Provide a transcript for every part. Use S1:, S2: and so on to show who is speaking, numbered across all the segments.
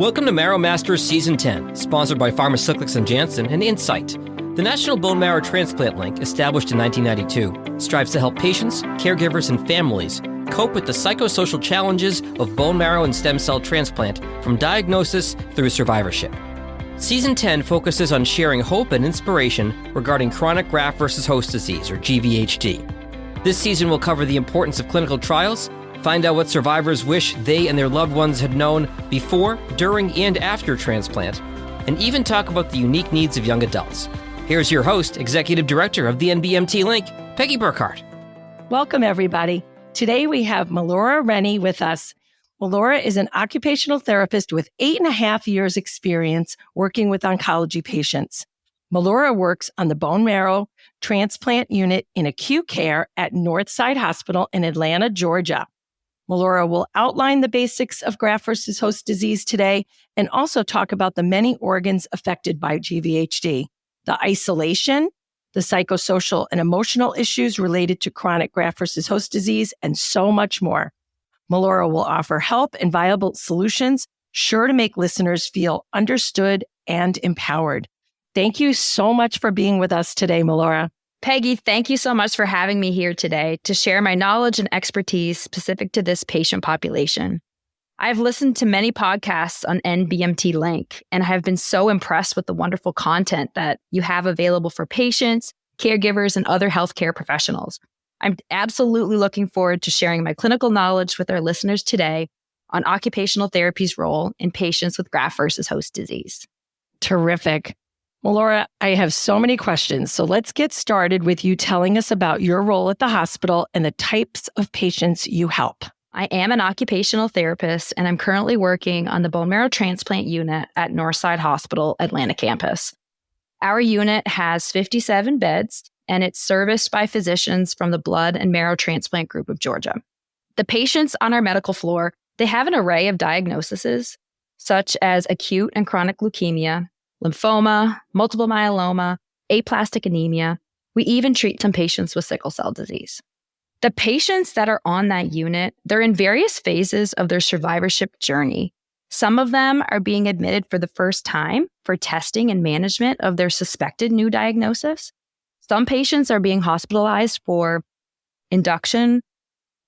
S1: Welcome to Marrow Masters Season 10, sponsored by Pharmacyclics & Janssen and Insight. The National Bone Marrow Transplant Link, established in 1992, strives to help patients, caregivers, and families cope with the psychosocial challenges of bone marrow and stem cell transplant from diagnosis through survivorship. Season 10 focuses on sharing hope and inspiration regarding chronic graft versus host disease, or GVHD. This season will cover the importance of clinical trials, find out what survivors wish they and their loved ones had known before, during, and after transplant, and even talk about the unique needs of young adults. Here's your host, Executive Director of the NBMT Link, Peggy Burkhart.
S2: Welcome, everybody. Today we have Melora Rennie with us. Melora is an occupational therapist with 8.5 years experience working with oncology patients. Melora works on the bone marrow transplant unit in acute care at Northside Hospital in Atlanta, Georgia. Melora will outline the basics of graft versus host disease today and also talk about the many organs affected by GVHD, the isolation, the psychosocial and emotional issues related to chronic graft versus host disease, and so much more. Melora will offer help and viable solutions, sure to make listeners feel understood and empowered. Thank you so much for being with us today, Melora.
S3: Peggy, thank you so much for having me here today to share my knowledge and expertise specific to this patient population. I've listened to many podcasts on NBMT Link, and I have been so impressed with the wonderful content that you have available for patients, caregivers, and other healthcare professionals. I'm absolutely looking forward to sharing my clinical knowledge with our listeners today on occupational therapy's role in patients with graft versus host disease.
S2: Terrific. Melora, I have so many questions, so let's get started with you telling us about your role at the hospital and the types of patients you help.
S3: I am an occupational therapist, and I'm currently working on the bone marrow transplant unit at Northside Hospital, Atlanta campus. Our unit has 57 beds, and it's serviced by physicians from the blood and marrow transplant group of Georgia. The patients on our medical floor, they have an array of diagnoses, such as acute and chronic leukemia, lymphoma, multiple myeloma, aplastic anemia. We even treat some patients with sickle cell disease. The patients that are on that unit, they're in various phases of their survivorship journey. Some of them are being admitted for the first time for testing and management of their suspected new diagnosis. Some patients are being hospitalized for induction,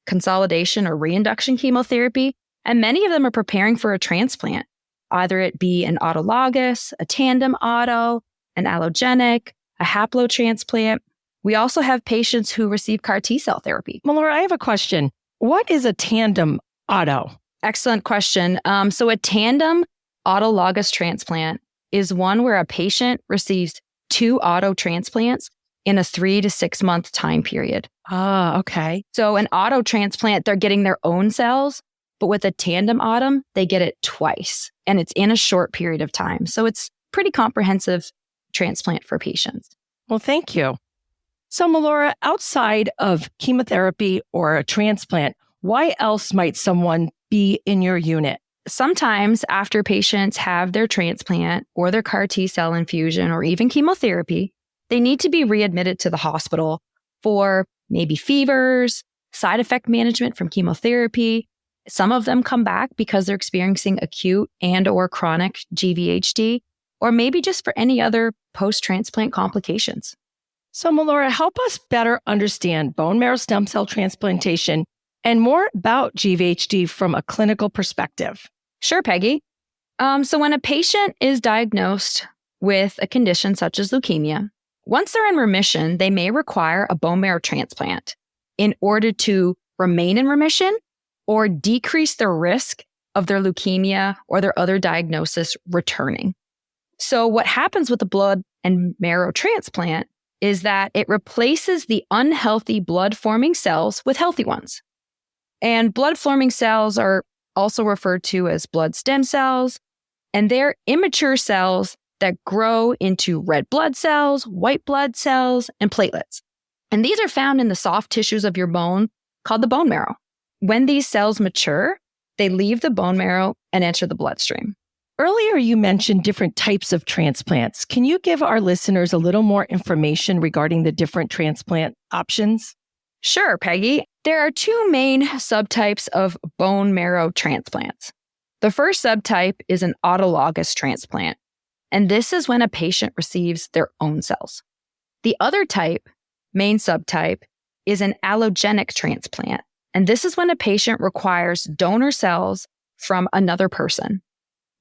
S3: consolidation, or reinduction chemotherapy, and many of them are preparing for a transplant, either it be an autologous, a tandem auto, an allogeneic, a haplotransplant. We also have patients who receive CAR T-cell therapy.
S2: Melora, I have a question. What is a tandem auto?
S3: Excellent question. So a tandem autologous transplant is one where a patient receives 2 auto transplants in a 3 to 6 month time period.
S2: Ah, okay.
S3: So an auto transplant, they're getting their own cells, but with a tandem auto, they get it twice, and it's in a short period of time. So it's pretty comprehensive transplant for patients.
S2: Well, thank you. So, Melora, outside of chemotherapy or a transplant, why else might someone be in your unit?
S3: Sometimes after patients have their transplant or their CAR T-cell infusion or even chemotherapy, they need to be readmitted to the hospital for maybe fevers, side effect management from chemotherapy. Some of them come back because they're experiencing acute and or chronic GVHD, or maybe just for any other post-transplant complications.
S2: So, Melora, help us better understand bone marrow stem cell transplantation and more about GVHD from a clinical perspective.
S3: Sure, Peggy. So when a patient is diagnosed with a condition such as leukemia, once they're in remission, they may require a bone marrow transplant in order to remain in remission or decrease the risk of their leukemia or their other diagnosis returning. So what happens with the blood and marrow transplant is that it replaces the unhealthy blood-forming cells with healthy ones. And blood-forming cells are also referred to as blood stem cells, and they're immature cells that grow into red blood cells, white blood cells, and platelets. And these are found in the soft tissues of your bone called the bone marrow. When these cells mature, they leave the bone marrow and enter the bloodstream.
S2: Earlier, you mentioned different types of transplants. Can you give our listeners a little more information regarding the different transplant options?
S3: Sure, Peggy. There are 2 main subtypes of bone marrow transplants. The first subtype is an autologous transplant, and this is when a patient receives their own cells. The other type, main subtype, is an allogenic transplant, and this is when a patient requires donor cells from another person.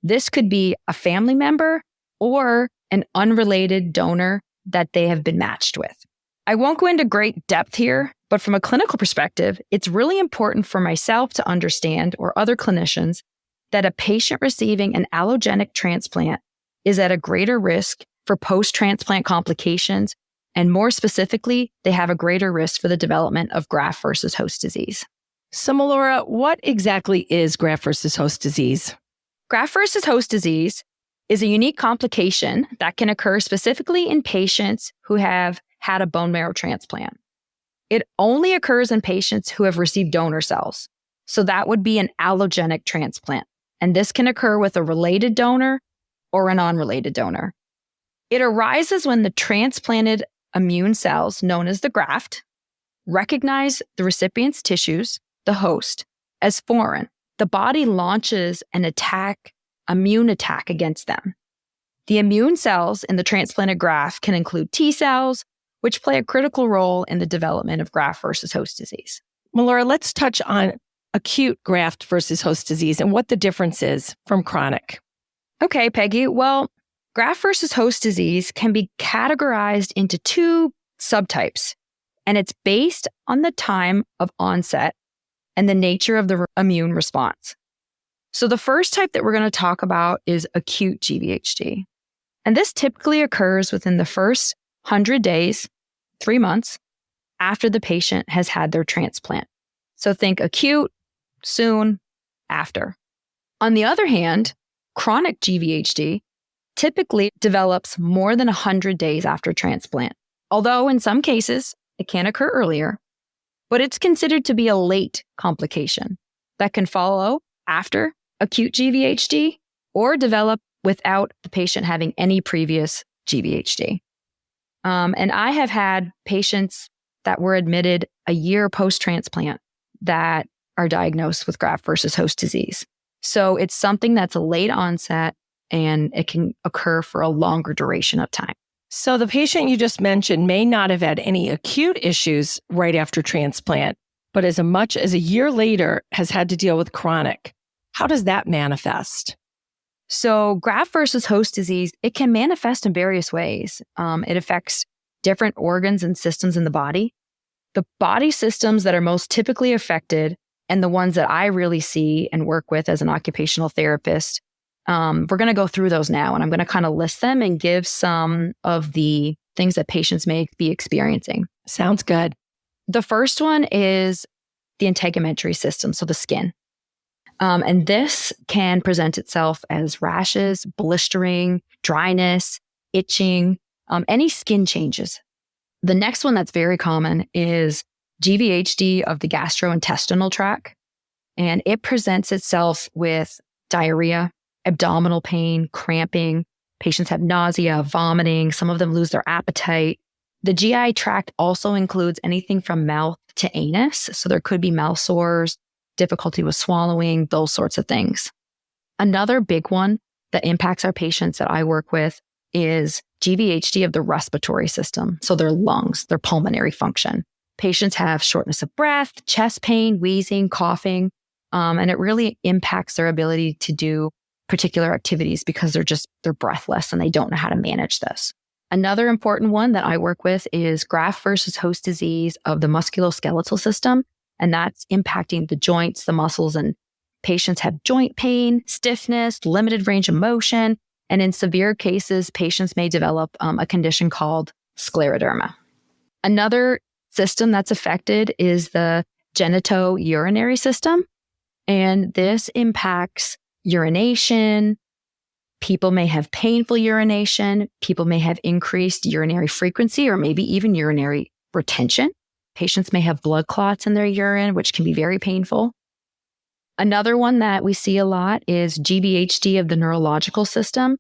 S3: This could be a family member or an unrelated donor that they have been matched with. I won't go into great depth here, but from a clinical perspective, it's really important for myself to understand, or other clinicians, that a patient receiving an allogenic transplant is at a greater risk for post-transplant complications, and more specifically, they have a greater risk for the development of graft versus host disease.
S2: So, Melora, what exactly is graft versus host disease?
S3: Graft versus host disease is a unique complication that can occur specifically in patients who have had a bone marrow transplant. It only occurs in patients who have received donor cells. So that would be an allogenic transplant. And this can occur with a related donor or an unrelated donor. It arises when the transplanted immune cells, known as the graft, recognize the recipient's tissues, the host, as foreign. The body launches an immune attack against them. The immune cells in the transplanted graft can include T cells, which play a critical role in the development of graft versus host disease.
S2: Melora, let's touch on acute graft versus host disease and what the difference is from chronic.
S3: Okay, Peggy. Well, graft versus host disease can be categorized into two subtypes, and it's based on the time of onset and the nature of the immune response. So the first type that we're going to talk about is acute GVHD. And this typically occurs within the first 100 days, 3 months, after the patient has had their transplant. So think acute, soon, after. On the other hand, chronic GVHD typically develops more than 100 days after transplant, although in some cases it can occur earlier, but it's considered to be a late complication that can follow after acute GVHD or develop without the patient having any previous GVHD. And I have had patients that were admitted a year post-transplant that are diagnosed with graft versus host disease. So it's something that's a late onset and it can occur for a longer duration of time.
S2: So the patient you just mentioned may not have had any acute issues right after transplant, but as much as a year later has had to deal with chronic. How does that manifest?
S3: So graft versus host disease, it can manifest in various ways. It affects different organs and systems in the body. The body systems that are most typically affected and the ones that I really see and work with as an occupational therapist, we're going to go through those now, and I'm going to kind of list them and give some of the things that patients may be experiencing.
S2: Sounds good.
S3: The first one is the integumentary system, so the skin. And this can present itself as rashes, blistering, dryness, itching, any skin changes. The next one that's very common is GVHD of the gastrointestinal tract. And it presents itself with diarrhea, abdominal pain, cramping. Patients have nausea, vomiting. Some of them lose their appetite. The GI tract also includes anything from mouth to anus. So there could be mouth sores, difficulty with swallowing, those sorts of things. Another big one that impacts our patients that I work with is GVHD of the respiratory system. So their lungs, their pulmonary function. Patients have shortness of breath, chest pain, wheezing, coughing, and it really impacts their ability to do particular activities because they're breathless and they don't know how to manage this. Another important one that I work with is graft versus host disease of the musculoskeletal system, and that's impacting the joints, the muscles, and patients have joint pain, stiffness, limited range of motion, and in severe cases, patients may develop a condition called scleroderma. Another system that's affected is the genitourinary system, and this impacts urination. People may have painful urination. People may have increased urinary frequency or maybe even urinary retention. Patients may have blood clots in their urine, which can be very painful. Another one that we see a lot is GVHD of the neurological system.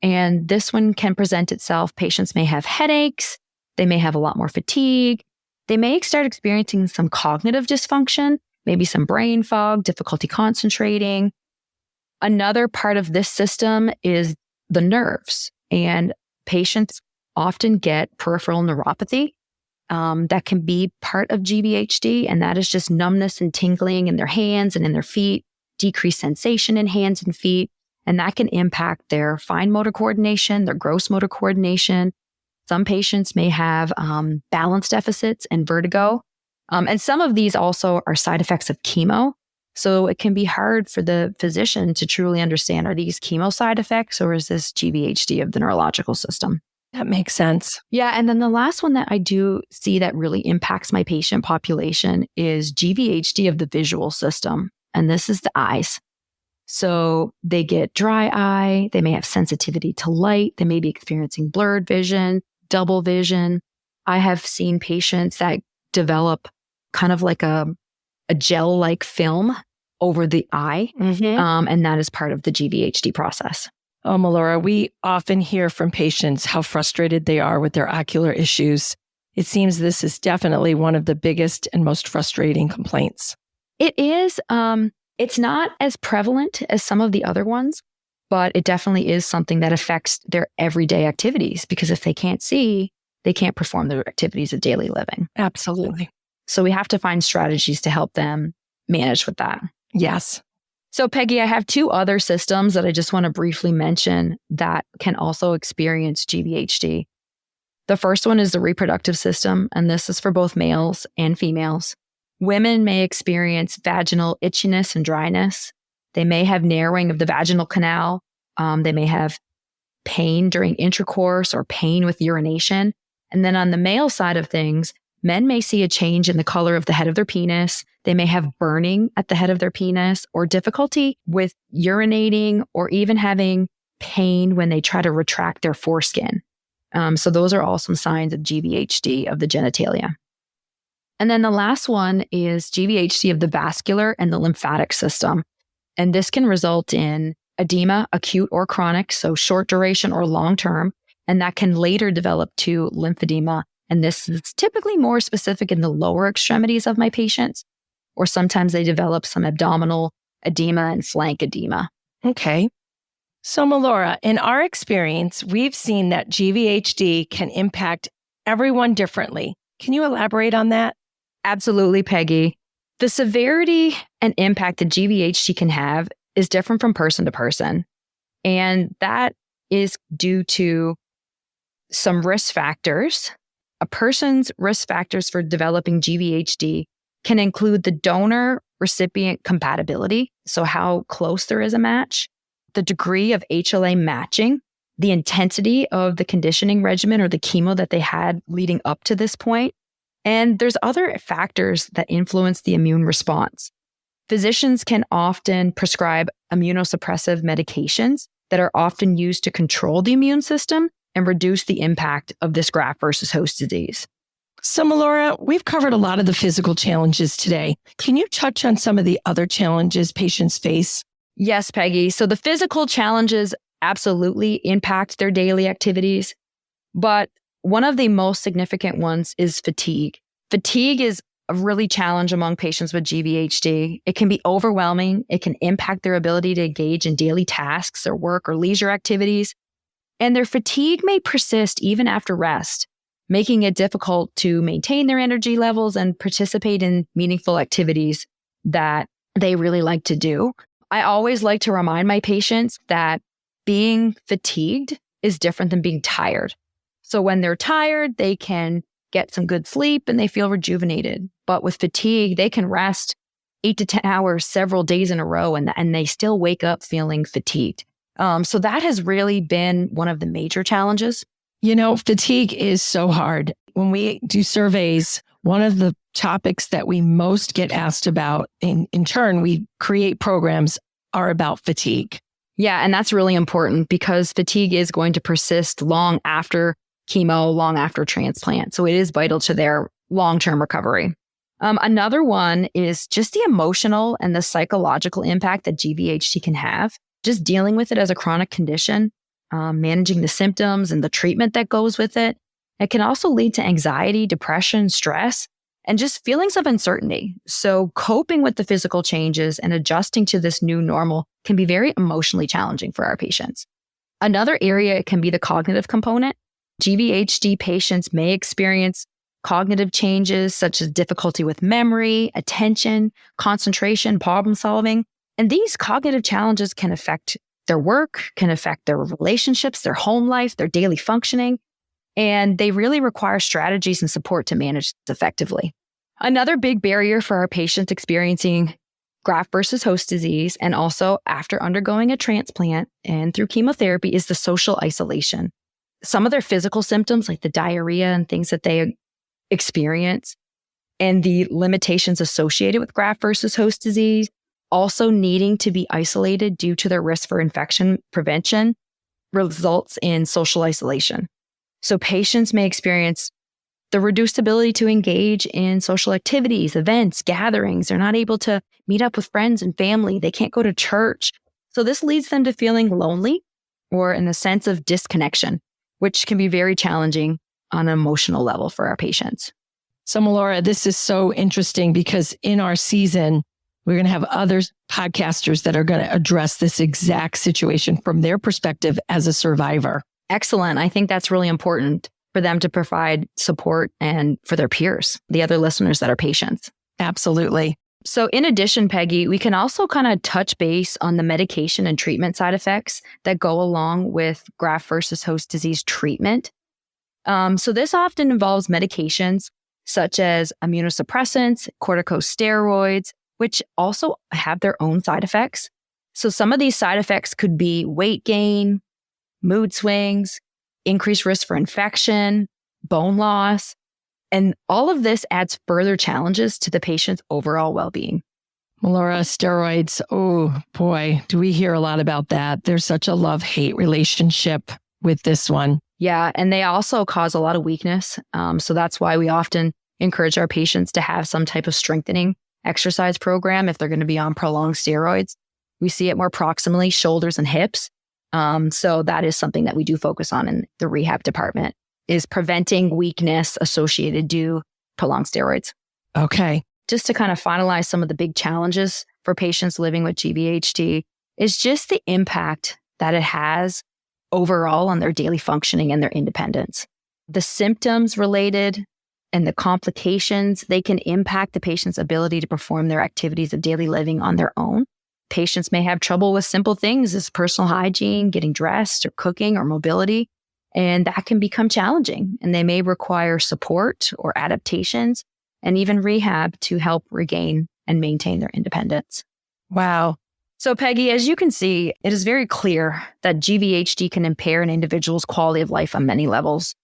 S3: And this one can present itself. Patients may have headaches. They may have a lot more fatigue. They may start experiencing some cognitive dysfunction, maybe some brain fog, difficulty concentrating. Another part of this system is the nerves, and patients often get peripheral neuropathy that can be part of GVHD, and that is just numbness and tingling in their hands and in their feet, decreased sensation in hands and feet, and that can impact their fine motor coordination, their gross motor coordination. Some patients may have balance deficits and vertigo, and some of these also are side effects of chemo. So it can be hard for the physician to truly understand, are these chemo side effects or is this GVHD of the neurological system?
S2: That makes sense.
S3: Yeah. And then the last one that I do see that really impacts my patient population is GVHD of the visual system. And this is the eyes. So they get dry eye. They may have sensitivity to light. They may be experiencing blurred vision, double vision. I have seen patients that develop kind of like a gel-like film over the eye. And that is part of the GVHD process.
S2: Oh, Melora, we often hear from patients how frustrated they are with their ocular issues. It seems this is definitely one of the biggest and most frustrating complaints.
S3: It is. It's not as prevalent as some of the other ones, but it definitely is something that affects their everyday activities, because if they can't see, they can't perform their activities of daily living.
S2: Absolutely.
S3: So we have to find strategies to help them manage with that.
S2: Yes.
S3: So Peggy, I have two other systems that I just want to briefly mention that can also experience GVHD. The first one is the reproductive system, and this is for both males and females. Women may experience vaginal itchiness and dryness. They may have narrowing of the vaginal canal. They may have pain during intercourse or pain with urination. And then on the male side of things, men may see a change in the color of the head of their penis. They may have burning at the head of their penis or difficulty with urinating or even having pain when they try to retract their foreskin. So those are all some signs of GVHD of the genitalia. And then the last one is GVHD of the vascular and the lymphatic system. And this can result in edema, acute or chronic, so short duration or long term. And that can later develop to lymphedema. And this is typically more specific in the lower extremities of my patients, or sometimes they develop some abdominal edema and flank edema.
S2: Okay. So Melora, in our experience, we've seen that GVHD can impact everyone differently. Can you elaborate on that?
S3: Absolutely, Peggy. The severity and impact that GVHD can have is different from person to person. And that is due to some risk factors. A person's risk factors for developing GVHD can include the donor-recipient compatibility, so how close there is a match, the degree of HLA matching, the intensity of the conditioning regimen or the chemo that they had leading up to this point. And there's other factors that influence the immune response. Physicians can often prescribe immunosuppressive medications that are often used to control the immune system and reduce the impact of this graft versus host disease.
S2: So Melora, we've covered a lot of the physical challenges today. Can you touch on some of the other challenges patients face?
S3: Yes, Peggy. So the physical challenges absolutely impact their daily activities, but one of the most significant ones is fatigue. Fatigue is a really challenge among patients with GVHD. It can be overwhelming. It can impact their ability to engage in daily tasks or work or leisure activities. And their fatigue may persist even after rest, making it difficult to maintain their energy levels and participate in meaningful activities that they really like to do. I always like to remind my patients that being fatigued is different than being tired. So when they're tired, they can get some good sleep and they feel rejuvenated. But with fatigue, they can rest 8 to 10 hours several days in a row and they still wake up feeling fatigued. So that has really been one of the major challenges.
S2: You know, fatigue is so hard. When we do surveys, one of the topics that we most get asked about, in turn, we create programs, are about fatigue.
S3: Yeah, and that's really important because fatigue is going to persist long after chemo, long after transplant. So it is vital to their long-term recovery. Another one is just the emotional and the psychological impact that GVHD can have. Just dealing with it as a chronic condition, managing the symptoms and the treatment that goes with it. It can also lead to anxiety, depression, stress, and just feelings of uncertainty. So coping with the physical changes and adjusting to this new normal can be very emotionally challenging for our patients. Another area can be the cognitive component. GVHD patients may experience cognitive changes such as difficulty with memory, attention, concentration, problem solving. And these cognitive challenges can affect their work, can affect their relationships, their home life, their daily functioning. And they really require strategies and support to manage this effectively. Another big barrier for our patients experiencing graft versus host disease and also after undergoing a transplant and through chemotherapy is the social isolation. Some of their physical symptoms like the diarrhea and things that they experience and the limitations associated with graft versus host disease, also needing to be isolated due to their risk for infection prevention results in social isolation. So patients may experience the reduced ability to engage in social activities, events, gatherings. They're not able to meet up with friends and family. They can't go to church. So this leads them to feeling lonely or in a sense of disconnection, which can be very challenging on an emotional level for our patients.
S2: So Melora, this is so interesting because in our season, we're going to have other podcasters that are going to address this exact situation from their perspective as a survivor.
S3: Excellent. I think that's really important for them to provide support and for their peers, the other listeners that are patients.
S2: Absolutely.
S3: So in addition, Peggy, we can also kind of touch base on the medication and treatment side effects that go along with graft versus host disease treatment. So this often involves medications such as immunosuppressants, corticosteroids, which also have their own side effects. So some of these side effects could be weight gain, mood swings, increased risk for infection, bone loss, and all of this adds further challenges to the patient's overall well-being.
S2: Melora, steroids, oh boy, do we hear a lot about that. There's such a love-hate relationship with this one.
S3: Yeah, and they also cause a lot of weakness. So that's why we often encourage our patients to have some type of strengthening exercise program if they're going to be on prolonged steroids. We see it more proximally, shoulders and hips. So that is something that we do focus on in the rehab department, is preventing weakness associated to prolonged steroids.
S2: Okay.
S3: Just to kind of finalize some of the big challenges for patients living with GVHD is just the impact that it has overall on their daily functioning and their independence. The symptoms related and the complications, they can impact the patient's ability to perform their activities of daily living on their own. Patients may have trouble with simple things as personal hygiene, getting dressed or cooking or mobility, and that can become challenging. And they may require support or adaptations and even rehab to help regain and maintain their independence.
S2: Wow.
S3: So Peggy, as you can see, it is very clear that GVHD can impair an individual's quality of life on many levels.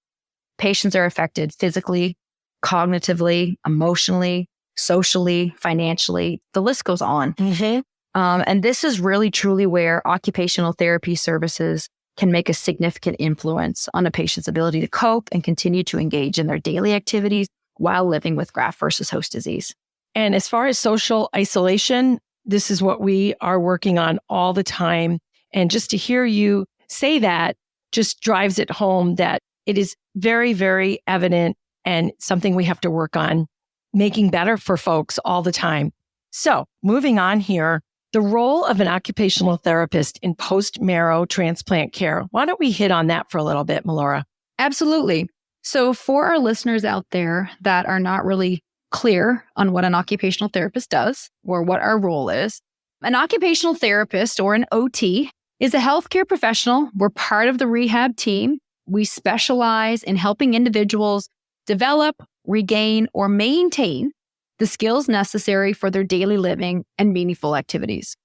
S3: Patients are affected physically, cognitively, emotionally, socially, financially. The list goes on.
S2: Mm-hmm.
S3: And this is really truly where occupational therapy services can make a significant influence on a patient's ability to cope and continue to engage in their daily activities while living with graft versus host disease.
S2: And as far as social isolation, this is what we are working on all the time. And just to hear you say that just drives it home that it is very, very evident and something we have to work on making better for folks all the time. So moving on here, the role of an occupational therapist in post-marrow transplant care. Why don't we hit on that for a little bit, Melora?
S3: Absolutely. So for our listeners out there that are not really clear on what an occupational therapist does or what our role is, an occupational therapist or an OT is a healthcare professional. We're part of the rehab team. We specialize in helping individuals develop, regain, or maintain the skills necessary for their daily living and meaningful activities.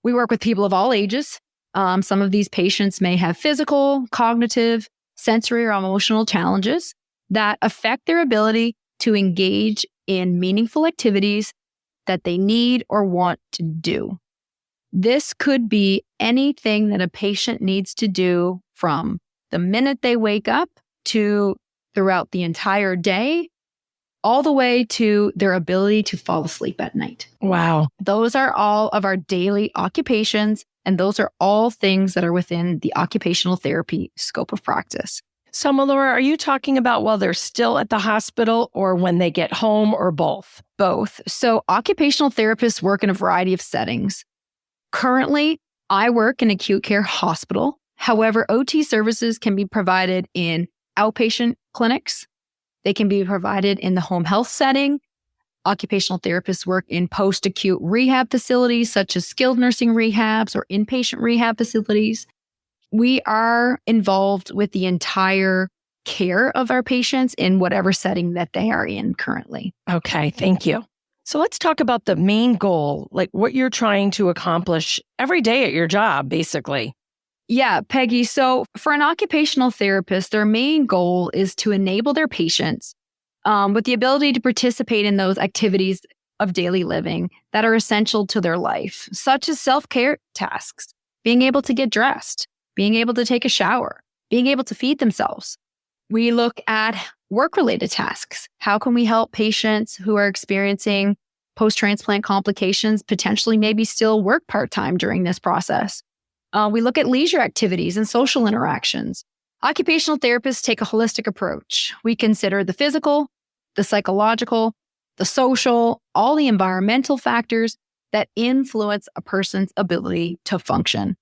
S3: We work with people of all ages. Some of these patients may have physical, cognitive, sensory, or emotional challenges that affect their ability to engage in meaningful activities that they need or want to do. This could be anything that a patient needs to do from the minute they wake up to throughout the entire day, all the way to their ability to fall asleep at night.
S2: Wow.
S3: Those are all of our daily occupations, and those are all things that are within the occupational therapy scope of practice.
S2: So, Melora, are you talking about while they're still at the hospital or when they get home or both?
S3: Both. So occupational therapists work in a variety of settings. Currently, I work in acute care hospital. However, OT services can be provided in outpatient clinics. They can be provided in the home health setting. Occupational therapists work in post-acute rehab facilities, such as skilled nursing rehabs or inpatient rehab facilities. We are involved with the entire care of our patients in whatever setting that they are in currently.
S2: Okay, thank you. So let's talk about the main goal, like what you're trying to accomplish every day at your job, basically.
S3: Yeah, Peggy. So for an occupational therapist, their main goal is to enable their patients with the ability to participate in those activities of daily living that are essential to their life, such as self-care tasks, being able to get dressed, being able to take a shower, being able to feed themselves. We look at work-related tasks. How can we help patients who are experiencing post-transplant complications potentially maybe still work part-time during this process? We look at leisure activities and social interactions. Occupational therapists take a holistic approach. We consider the physical, the psychological, the social, all the environmental factors that influence a person's ability to function.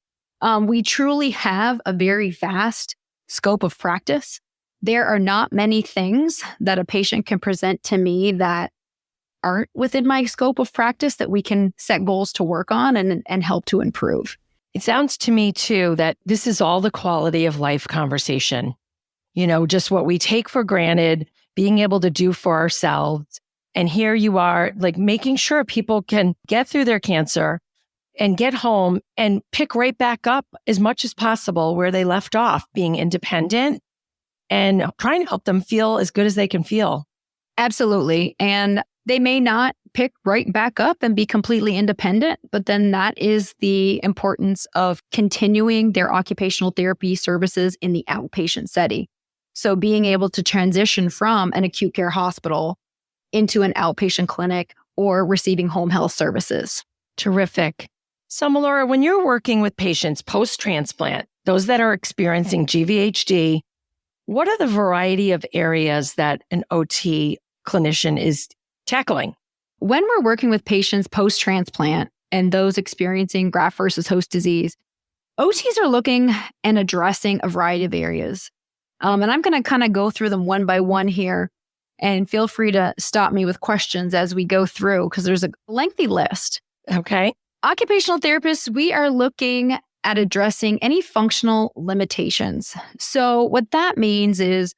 S3: We truly have a very vast scope of practice. There are not many things that a patient can present to me that aren't within my scope of practice that we can set goals to work on and help to improve.
S2: It sounds to me, too, that this is all the quality of life conversation. Just what we take for granted, being able to do for ourselves. And here you are, like making sure people can get through their cancer and get home and pick right back up as much as possible where they left off, being independent and trying to help them feel as good as they can feel.
S3: Absolutely. And they may not pick right back up and be completely independent, but then that is the importance of continuing their occupational therapy services in the outpatient setting. So being able to transition from an acute care hospital into an outpatient clinic or receiving home health services.
S2: Terrific. So, Melora, when you're working with patients post-transplant, those that are experiencing GVHD, what are the variety of areas that an OT clinician is tackling?
S3: When we're working with patients post-transplant and those experiencing graft versus host disease, OTs are looking and addressing a variety of areas. And I'm going to kind of go through them one by one here. And feel free to stop me with questions as we go through, because there's a lengthy list.
S2: Okay.
S3: Occupational therapists, we are looking at addressing any functional limitations. So what that means is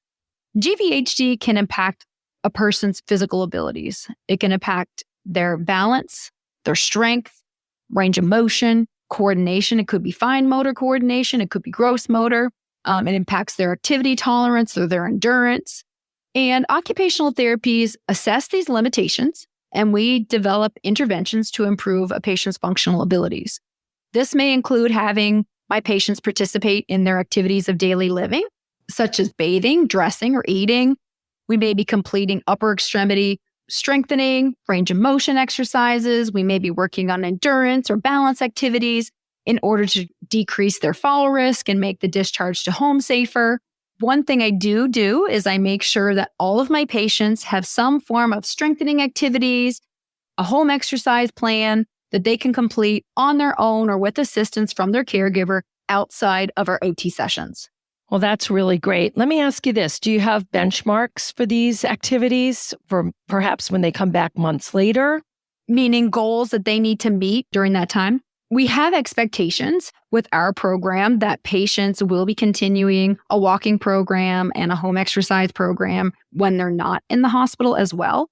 S3: GVHD can impact a person's physical abilities. It can impact their balance, their strength, range of motion, coordination. It could be fine motor coordination. It could be gross motor. It impacts their activity tolerance or their endurance. And occupational therapies assess these limitations, and we develop interventions to improve a patient's functional abilities. This may include having my patients participate in their activities of daily living, such as bathing, dressing, or eating. We may be completing upper extremity strengthening, range of motion exercises. We may be working on endurance or balance activities in order to decrease their fall risk and make the discharge to home safer. One thing I do is I make sure that all of my patients have some form of strengthening activities, a home exercise plan that they can complete on their own or with assistance from their caregiver outside of our OT sessions.
S2: Well, that's really great. Let me ask you this. Do you have benchmarks for these activities for perhaps when they come back months later?
S3: Meaning goals that they need to meet during that time? We have expectations with our program that patients will be continuing a walking program and a home exercise program when they're not in the hospital as well.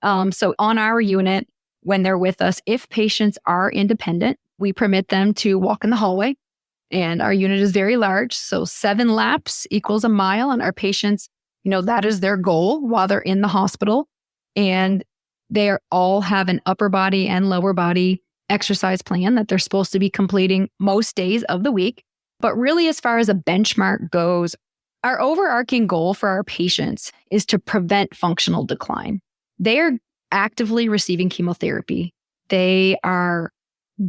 S3: So on our unit, when they're with us, if patients are independent, we permit them to walk in the hallway. And our unit is very large. So 7 laps equals a mile. And our patients, that is their goal while they're in the hospital. And they all have an upper body and lower body exercise plan that they're supposed to be completing most days of the week. But really, as far as a benchmark goes, our overarching goal for our patients is to prevent functional decline. They are actively receiving chemotherapy. They are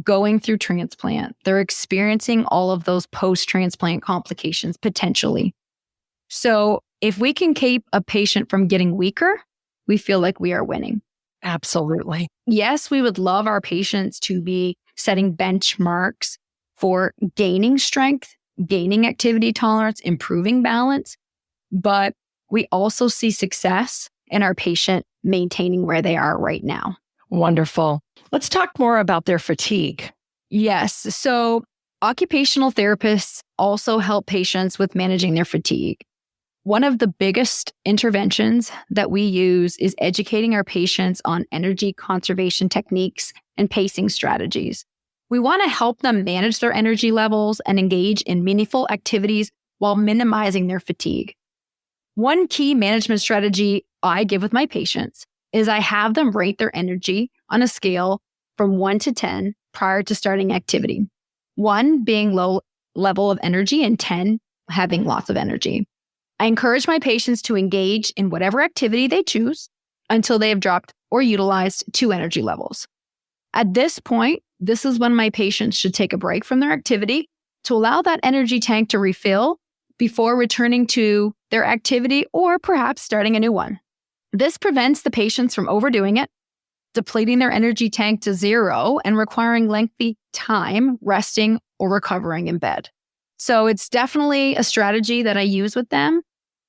S3: going through transplant. They're experiencing all of those post-transplant complications potentially. So if we can keep a patient from getting weaker, we feel like we are winning.
S2: Absolutely.
S3: Yes, we would love our patients to be setting benchmarks for gaining strength, gaining activity tolerance, improving balance, but we also see success in our patient maintaining where they are right now.
S2: Wonderful. Let's talk more about their fatigue.
S3: Yes. So occupational therapists also help patients with managing their fatigue. One of the biggest interventions that we use is educating our patients on energy conservation techniques and pacing strategies. We want to help them manage their energy levels and engage in meaningful activities while minimizing their fatigue. One key management strategy I give with my patients is I have them rate their energy on a scale from 1 to 10 prior to starting activity. 1 being low level of energy and 10 having lots of energy. I encourage my patients to engage in whatever activity they choose until they have dropped or utilized 2 energy levels. At this point, this is when my patients should take a break from their activity to allow that energy tank to refill before returning to their activity or perhaps starting a new one. This prevents the patients from overdoing it, depleting their energy tank to 0 and requiring lengthy time resting or recovering in bed. So it's definitely a strategy that I use with them.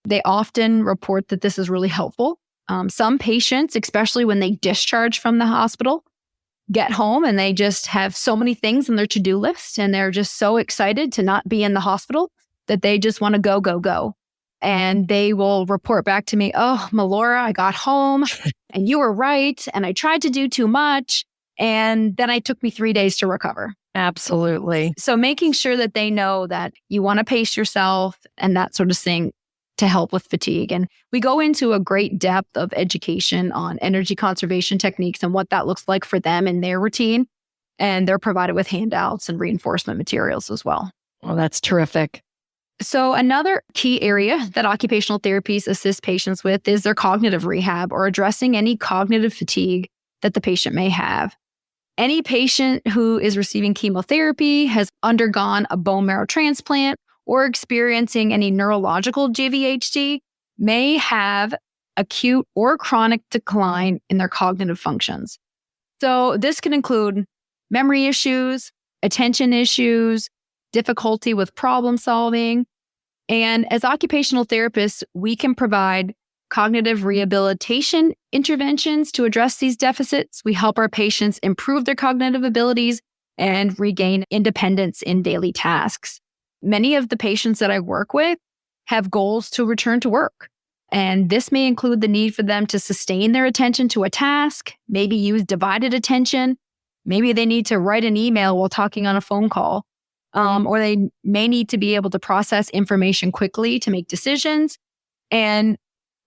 S3: They often report that this is really helpful. Some patients, especially when they discharge from the hospital, get home and they just have so many things on their to-do list and they're just so excited to not be in the hospital that they just want to go, go, go. And they will report back to me, oh, Melora, I got home and you were right. And I tried to do too much. And then it took me 3 days to recover.
S2: Absolutely.
S3: So making sure that they know that you want to pace yourself and that sort of thing to help with fatigue. And we go into a great depth of education on energy conservation techniques and what that looks like for them in their routine. And they're provided with handouts and reinforcement materials as well.
S2: Well, that's terrific.
S3: So another key area that occupational therapies assist patients with is their cognitive rehab or addressing any cognitive fatigue that the patient may have. Any patient who is receiving chemotherapy, has undergone a bone marrow transplant, or experiencing any neurological GVHD may have acute or chronic decline in their cognitive functions. So this can include memory issues, attention issues, difficulty with problem solving. And as occupational therapists, we can provide cognitive rehabilitation interventions to address these deficits. We help our patients improve their cognitive abilities and regain independence in daily tasks. Many of the patients that I work with have goals to return to work. And this may include the need for them to sustain their attention to a task, maybe use divided attention. Maybe they need to write an email while talking on a phone call. Or they may need to be able to process information quickly to make decisions. And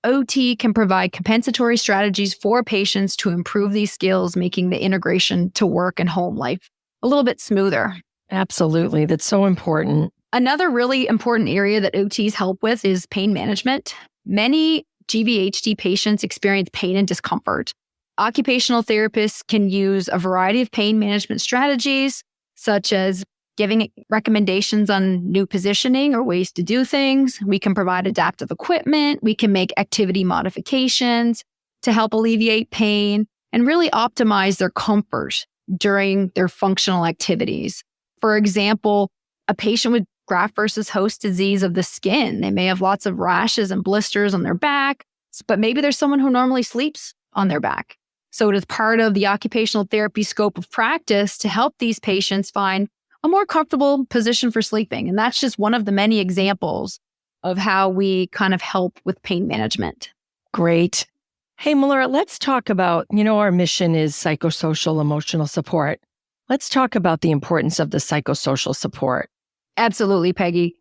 S3: OT can provide compensatory strategies for patients to improve these skills, making the integration to work and home life a little bit smoother.
S2: Absolutely. That's so important.
S3: Another really important area that OTs help with is pain management. Many GVHD patients experience pain and discomfort. Occupational therapists can use a variety of pain management strategies, such as giving recommendations on new positioning or ways to do things. We can provide adaptive equipment. We can make activity modifications to help alleviate pain and really optimize their comfort during their functional activities. For example, a patient with graft versus host disease of the skin, they may have lots of rashes and blisters on their back, but maybe there's someone who normally sleeps on their back. So it is part of the occupational therapy scope of practice to help these patients find a more comfortable position for sleeping. And that's just one of the many examples of how we kind of help with pain management.
S2: Great. Hey, Melora, let's talk about, our mission is psychosocial emotional support. Let's talk about the importance of the psychosocial support.
S3: Absolutely, Peggy.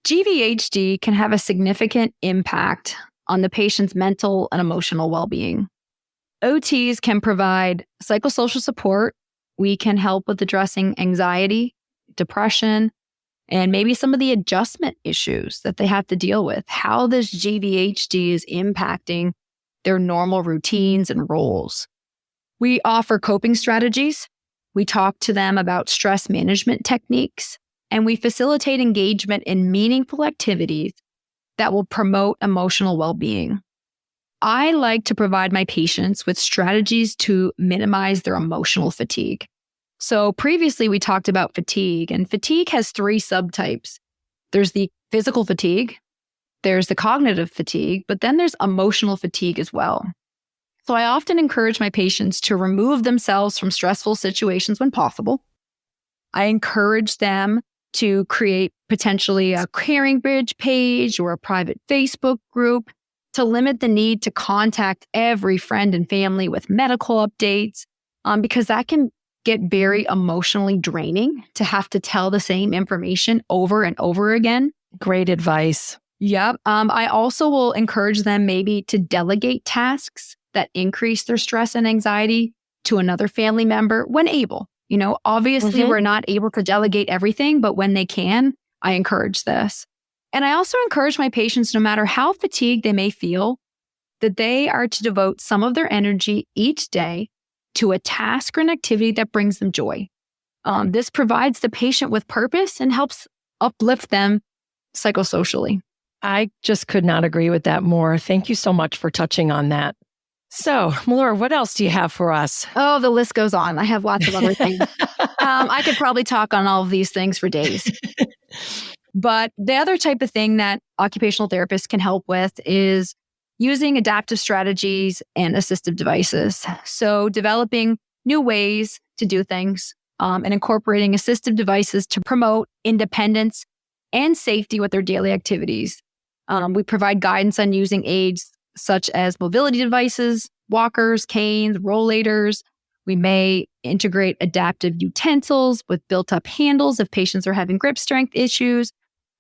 S3: GVHD can have a significant impact on the patient's mental and emotional well-being. OTs can provide psychosocial support. We can help with addressing anxiety, depression, and maybe some of the adjustment issues that they have to deal with, how this GVHD is impacting their normal routines and roles. We offer coping strategies. We talk to them about stress management techniques, and we facilitate engagement in meaningful activities that will promote emotional well-being. I like to provide my patients with strategies to minimize their emotional fatigue. So previously we talked about fatigue, and fatigue has 3 subtypes. There's the physical fatigue, there's the cognitive fatigue, but then there's emotional fatigue as well. So I often encourage my patients to remove themselves from stressful situations when possible. I encourage them to create potentially a Caring Bridge page or a private Facebook group to limit the need to contact every friend and family with medical updates, because that can get very emotionally draining to have to tell the same information over and over again.
S2: Great advice.
S3: Yep. I also will encourage them maybe to delegate tasks that increase their stress and anxiety to another family member when able. Obviously we're not able to delegate everything, but when they can, I encourage this. And I also encourage my patients, no matter how fatigued they may feel, that they are to devote some of their energy each day to a task or an activity that brings them joy. This provides the patient with purpose and helps uplift them psychosocially.
S2: I just could not agree with that more. Thank you so much for touching on that. So, Melora, what else do you have for us?
S3: Oh, the list goes on. I have lots of other things. I could probably talk on all of these things for days. But the other type of thing that occupational therapists can help with is using adaptive strategies and assistive devices. So developing new ways to do things and incorporating assistive devices to promote independence and safety with their daily activities. We provide guidance on using aids such as mobility devices, walkers, canes, rollators. We may integrate adaptive utensils with built-up handles if patients are having grip strength issues,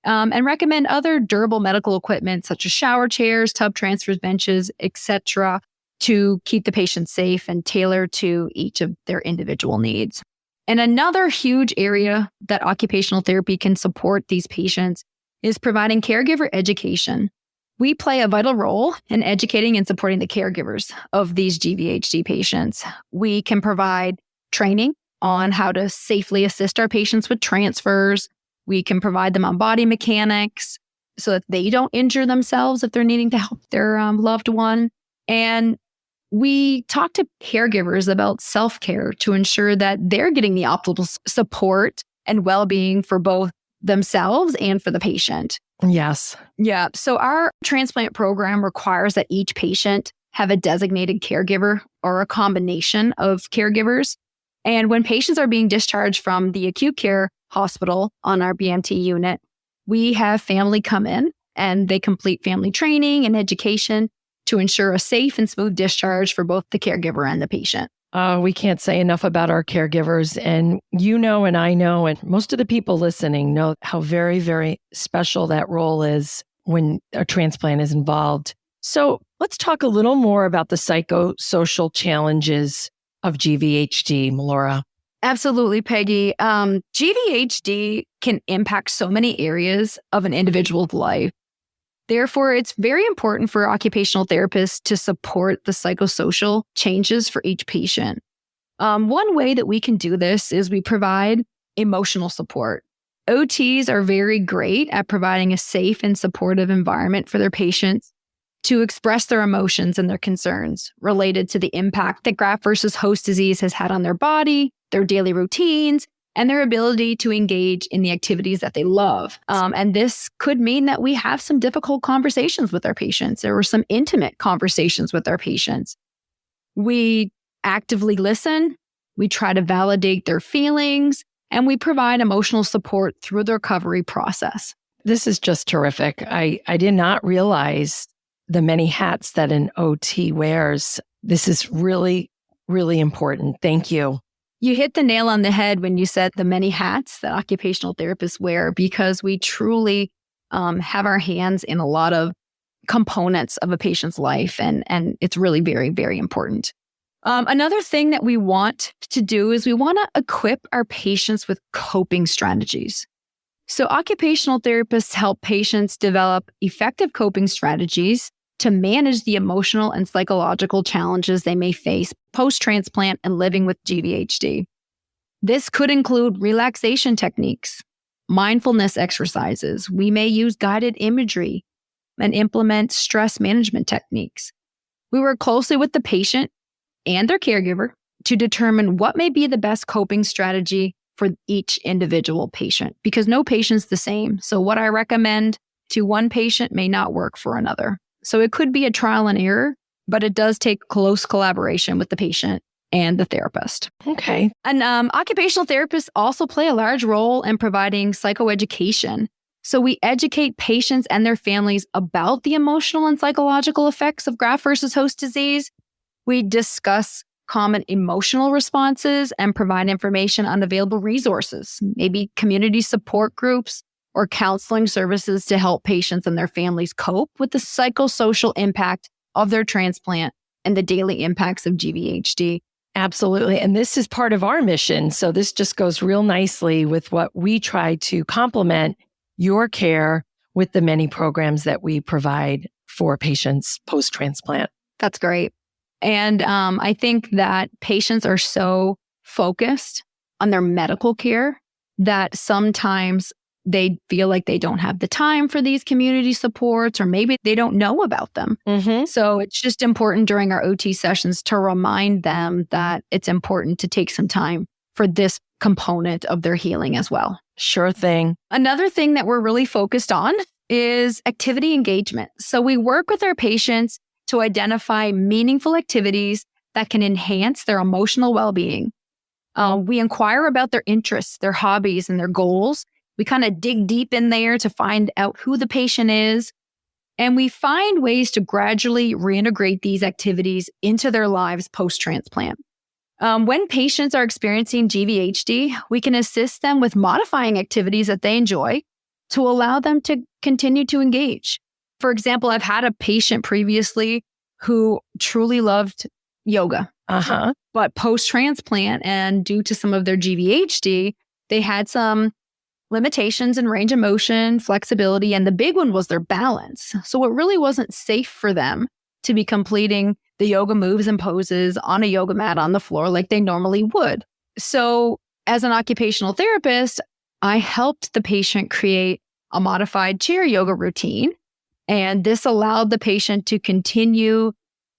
S3: and recommend other durable medical equipment such as shower chairs, tub transfers, benches, etc., to keep the patient safe and tailor to each of their individual needs. And another huge area that occupational therapy can support these patients is providing caregiver education. We play a vital role in educating and supporting the caregivers of these GVHD patients. We can provide training on how to safely assist our patients with transfers. We can provide them on body mechanics so that they don't injure themselves if they're needing to help their loved one. And we talk to caregivers about self-care to ensure that they're getting the optimal support and well-being for both themselves and for the patient.
S2: Yes.
S3: Yeah. So our transplant program requires that each patient have a designated caregiver or a combination of caregivers. And when patients are being discharged from the acute care hospital on our BMT unit, we have family come in and they complete family training and education to ensure a safe and smooth discharge for both the caregiver and the patient.
S2: We can't say enough about our caregivers. And and I know, and most of the people listening know how very, very special that role is when a transplant is involved. So let's talk a little more about the psychosocial challenges of GVHD, Melora.
S3: Absolutely, Peggy. GVHD can impact so many areas of an individual's life. Therefore, it's very important for occupational therapists to support the psychosocial changes for each patient. One way that we can do this is we provide emotional support. OTs are very great at providing a safe and supportive environment for their patients to express their emotions and their concerns related to the impact that graft versus host disease has had on their body, their daily routines, and their ability to engage in the activities that they love. And this could mean that we have some difficult conversations with our patients or some intimate conversations with our patients. We actively listen, we try to validate their feelings, and we provide emotional support through the recovery process.
S2: This is just terrific. I did not realize the many hats that an OT wears. This is really, really important. Thank you.
S3: You hit the nail on the head when you said the many hats that occupational therapists wear, because we truly have our hands in a lot of components of a patient's life, and it's really very, very important. Another thing that we want to do is we want to equip our patients with coping strategies. So occupational therapists help patients develop effective coping strategies to manage the emotional and psychological challenges they may face post-transplant and living with GVHD. This could include relaxation techniques, mindfulness exercises. We may use guided imagery, and implement stress management techniques. We work closely with the patient and their caregiver to determine what may be the best coping strategy for each individual patient, because no patient's the same. So what I recommend to one patient may not work for another. So it could be a trial and error, but it does take close collaboration with the patient and the therapist.
S2: Okay.
S3: And occupational therapists also play a large role in providing psychoeducation. So we educate patients and their families about the emotional and psychological effects of graft versus host disease. We discuss common emotional responses and provide information on available resources, maybe community support groups or counseling services to help patients and their families cope with the psychosocial impact of their transplant and the daily impacts of GVHD.
S2: Absolutely. And this is part of our mission. So this just goes real nicely with what we try to complement your care with the many programs that we provide for patients post-transplant.
S3: That's great. And I think that patients are so focused on their medical care that sometimes they feel like they don't have the time for these community supports, or maybe they don't know about them.
S2: Mm-hmm.
S3: So it's just important during our OT sessions to remind them that it's important to take some time for this component of their healing as well.
S2: Sure thing.
S3: Another thing that we're really focused on is activity engagement. So we work with our patients to identify meaningful activities that can enhance their emotional well-being. We inquire about their interests, their hobbies, and their goals. We kind of dig deep in there to find out who the patient is. And we find ways to gradually reintegrate these activities into their lives post-transplant. When patients are experiencing GVHD, we can assist them with modifying activities that they enjoy to allow them to continue to engage. For example, I've had a patient previously who truly loved yoga. But post-transplant and due to some of their GVHD, they had some limitations in range of motion, flexibility, and the big one was their balance. So it really wasn't safe for them to be completing the yoga moves and poses on a yoga mat on the floor like they normally would. So as an occupational therapist, I helped the patient create a modified chair yoga routine. And this allowed the patient to continue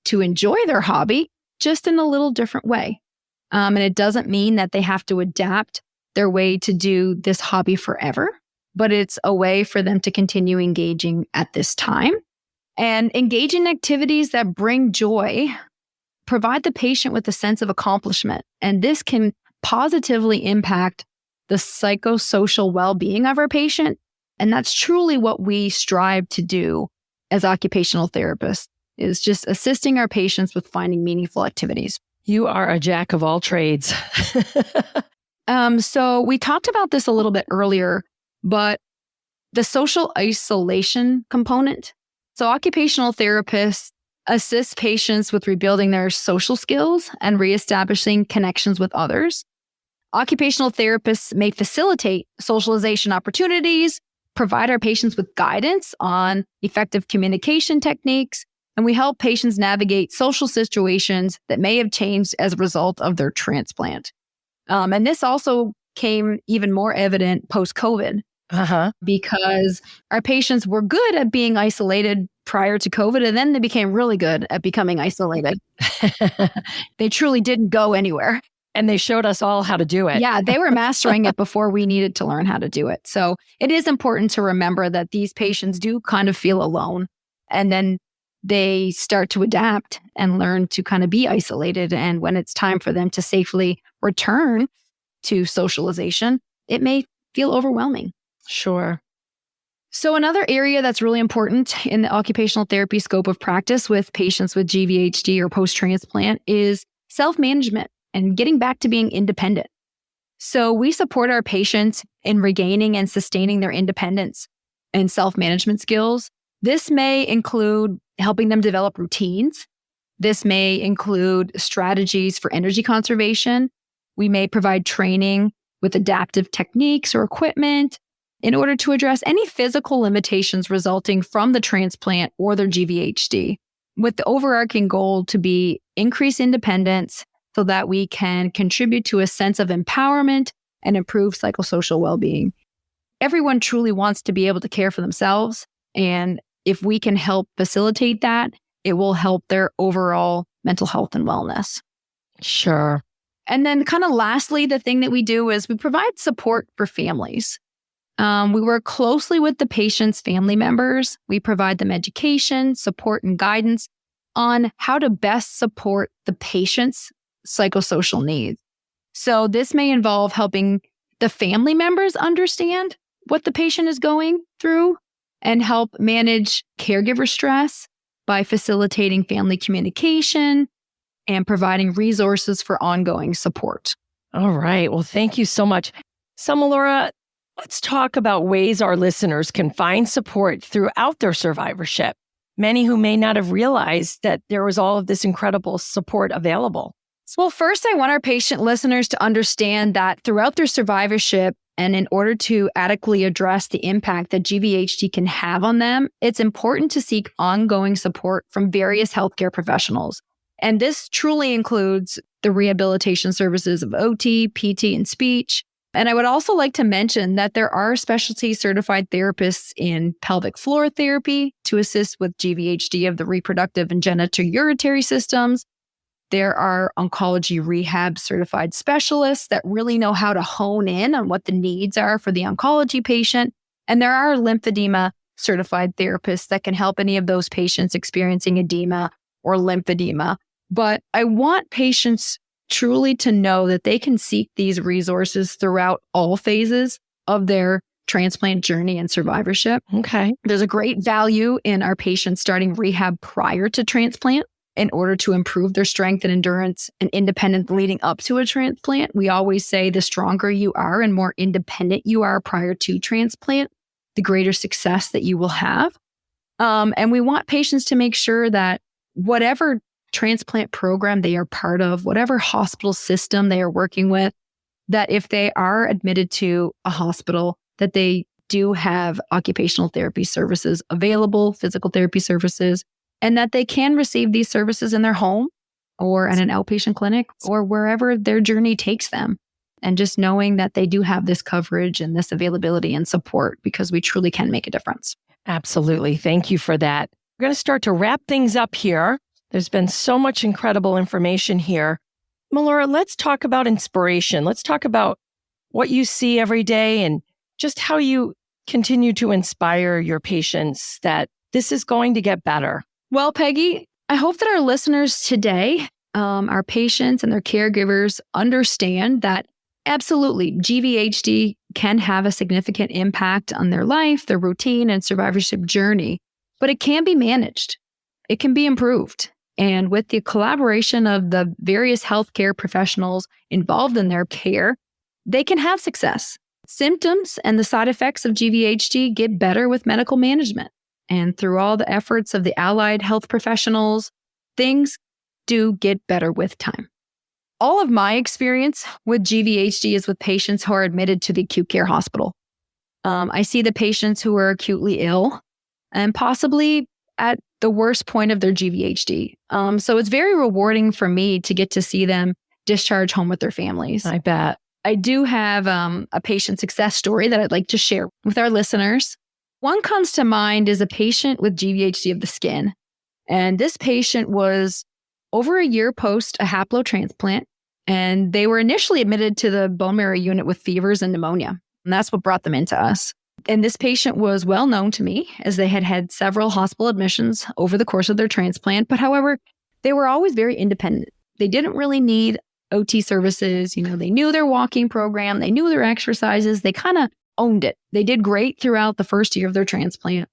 S3: to enjoy their hobby, just in a little different way. And it doesn't mean that they have to adapt their way to do this hobby forever, but it's a way for them to continue engaging at this time. And engage in activities that bring joy, provide the patient with a sense of accomplishment. And this can positively impact the psychosocial well-being of our patient. And that's truly what we strive to do as occupational therapists, is just assisting our patients with finding meaningful activities.
S2: You are a jack of all trades.
S3: So we talked about this a little bit earlier, but the social isolation component. So occupational therapists assist patients with rebuilding their social skills and reestablishing connections with others. Occupational therapists may facilitate socialization opportunities, provide our patients with guidance on effective communication techniques, and we help patients navigate social situations that may have changed as a result of their transplant. And this also came even more evident post-COVID because our patients were good at being isolated prior to COVID, and then they became really good at becoming isolated. They truly didn't go anywhere.
S2: And they showed us all how to do it.
S3: Yeah, they were mastering it before we needed to learn how to do it. So it is important to remember that these patients do kind of feel alone, and then they start to adapt and learn to kind of be isolated. And when it's time for them to safely return to socialization, it may feel overwhelming.
S2: Sure.
S3: So another area that's really important in the occupational therapy scope of practice with patients with GVHD or post-transplant is self-management and getting back to being independent. So we support our patients in regaining and sustaining their independence and self-management skills. This may include helping them develop routines. This may include strategies for energy conservation. We may provide training with adaptive techniques or equipment in order to address any physical limitations resulting from the transplant or their GVHD, with the overarching goal to be increase independence so that we can contribute to a sense of empowerment and improve psychosocial well-being. Everyone truly wants to be able to care for themselves, and if we can help facilitate that, it will help their overall mental health and wellness.
S2: Sure.
S3: And then kind of lastly, the thing that we do is we provide support for families. We work closely with the patient's family members. We provide them education, support, and guidance on how to best support the patient's psychosocial needs. So this may involve helping the family members understand what the patient is going through and help manage caregiver stress by facilitating family communication and providing resources for ongoing support.
S2: All right. Well, thank you so much. So, Melora, let's talk about ways our listeners can find support throughout their survivorship. Many who may not have realized that there was all of this incredible support available.
S3: Well, first, I want our patient listeners to understand that throughout their survivorship, and in order to adequately address the impact that GVHD can have on them, it's important to seek ongoing support from various healthcare professionals. And this truly includes the rehabilitation services of OT, PT, and speech. And I would also like to mention that there are specialty certified therapists in pelvic floor therapy to assist with GVHD of the reproductive and genital urinary systems. There are oncology rehab certified specialists that really know how to hone in on what the needs are for the oncology patient. And there are lymphedema certified therapists that can help any of those patients experiencing edema or lymphedema. But I want patients truly to know that they can seek these resources throughout all phases of their transplant journey and survivorship.
S2: Okay.
S3: There's a great value in our patients starting rehab prior to transplant in order to improve their strength and endurance and independence leading up to a transplant. We always say the stronger you are and more independent you are prior to transplant, the greater success that you will have. And we want patients to make sure that whatever transplant program they are part of, whatever hospital system they are working with, that if they are admitted to a hospital, that they do have occupational therapy services available, physical therapy services, and that they can receive these services in their home or at an outpatient clinic or wherever their journey takes them. And just knowing that they do have this coverage and this availability and support, because we truly can make a difference.
S2: Absolutely. Thank you for that. We're going to start to wrap things up here. There's been so much incredible information here. Melora, let's talk about inspiration. Let's talk about what you see every day and just how you continue to inspire your patients that this is going to get better.
S3: Well, Peggy, I hope that our listeners today, our patients and their caregivers understand that absolutely GVHD can have a significant impact on their life, their routine, and survivorship journey, but it can be managed. It can be improved. And with the collaboration of the various healthcare professionals involved in their care, they can have success. Symptoms and the side effects of GVHD get better with medical management. And through all the efforts of the allied health professionals, things do get better with time. All of my experience with GVHD is with patients who are admitted to the acute care hospital. I see the patients who are acutely ill and possibly at the worst point of their GVHD. So it's very rewarding for me to get to see them discharge home with their families.
S2: I bet.
S3: I do have a patient success story that I'd like to share with our listeners. One comes to mind is a patient with GVHD of the skin. And this patient was over a year post a haplotransplant, and they were initially admitted to the bone marrow unit with fevers and pneumonia. And that's what brought them into us. And this patient was well known to me as they had had several hospital admissions over the course of their transplant. But however, they were always very independent. They didn't really need OT services. They knew their walking program. They knew their exercises. They kind of owned it. They did great throughout the first year of their transplant.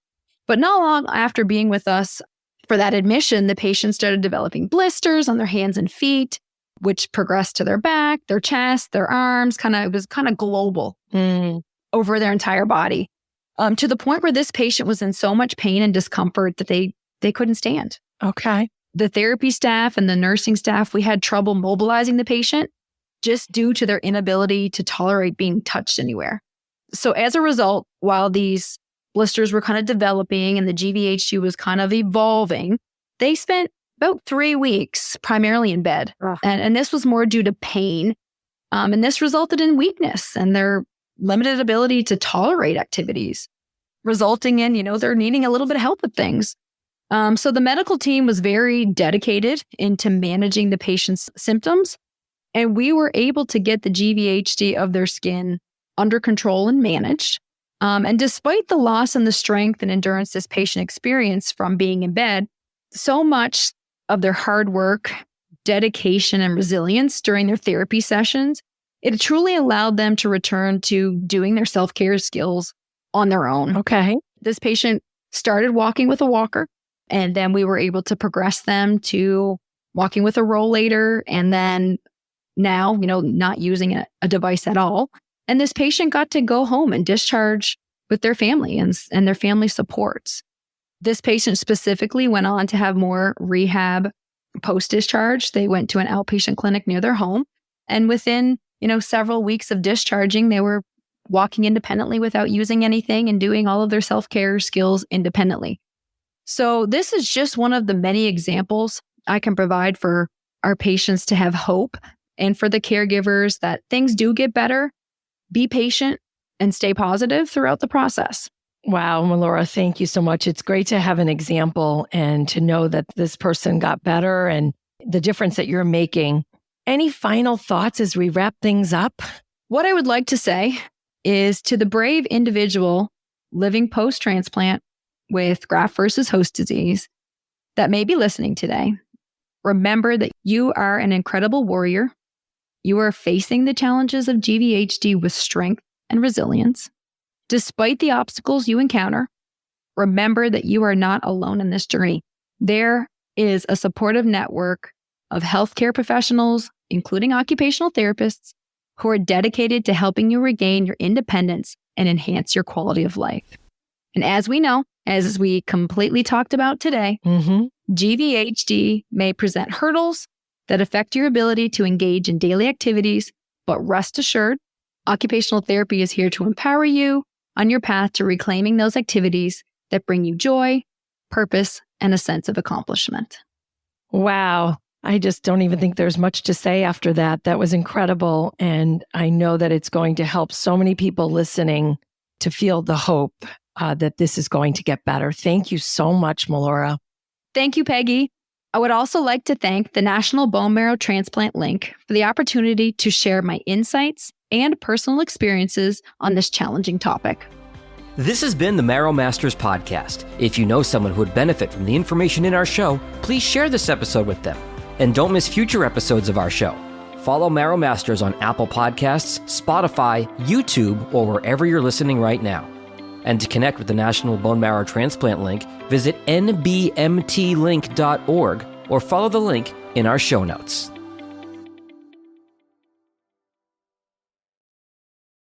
S3: But not long after being with us for that admission, the patient started developing blisters on their hands and feet, which progressed to their back, their chest, their arms. It was kind of global over their entire body, to the point where this patient was in so much pain and discomfort that they couldn't stand.
S2: Okay.
S3: The therapy staff and the nursing staff, we had trouble mobilizing the patient just due to their inability to tolerate being touched anywhere. So as a result, while these blisters were kind of developing and the GVHD was kind of evolving, they spent about 3 weeks primarily in bed. And this was more due to pain. And this resulted in weakness and their limited ability to tolerate activities. resulting in, they're needing a little bit of help with things. So the medical team was very dedicated into managing the patient's symptoms, and we were able to get the GVHD of their skin under control and managed. And despite the loss in the strength and endurance this patient experienced from being in bed, so much of their hard work, dedication, and resilience during their therapy sessions, it truly allowed them to return to doing their self-care skills on their own.
S2: Okay.
S3: This patient started walking with a walker, and then we were able to progress them to walking with a rollator, and then now, not using a device at all. And this patient got to go home and discharge with their family and their family supports. This patient specifically went on to have more rehab post-discharge. They went to an outpatient clinic near their home. And within, several weeks of discharging, they were walking independently without using anything and doing all of their self-care skills independently. So this is just one of the many examples I can provide for our patients to have hope, and for the caregivers that things do get better. Be patient and stay positive throughout the process.
S2: Wow, Melora, thank you so much. It's great to have an example and to know that this person got better and the difference that you're making. Any final thoughts as we wrap things up?
S3: What I would like to say is, to the brave individual living post-transplant with graft versus host disease that may be listening today, remember that you are an incredible warrior. You are facing the challenges of GVHD with strength and resilience. Despite the obstacles you encounter, remember that you are not alone in this journey. There is a supportive network of healthcare professionals, including occupational therapists, who are dedicated to helping you regain your independence and enhance your quality of life. And as we know, as we completely talked about today, GVHD may present hurdles that affect your ability to engage in daily activities, but rest assured, occupational therapy is here to empower you on your path to reclaiming those activities that bring you joy, purpose, and a sense of accomplishment.
S2: Wow. I just don't even think there's much to say after that. That was incredible. And I know that it's going to help so many people listening to feel the hope that this is going to get better. Thank you so much, Melora.
S3: Thank you, Peggy. I would also like to thank the National Bone Marrow Transplant Link for the opportunity to share my insights and personal experiences on this challenging topic.
S1: This has been the Marrow Masters podcast. If you know someone who would benefit from the information in our show, please share this episode with them. And don't miss future episodes of our show. Follow Marrow Masters on Apple Podcasts, Spotify, YouTube, or wherever you're listening right now. And to connect with the National Bone Marrow Transplant Link, visit nbmtlink.org or follow the link in our show notes.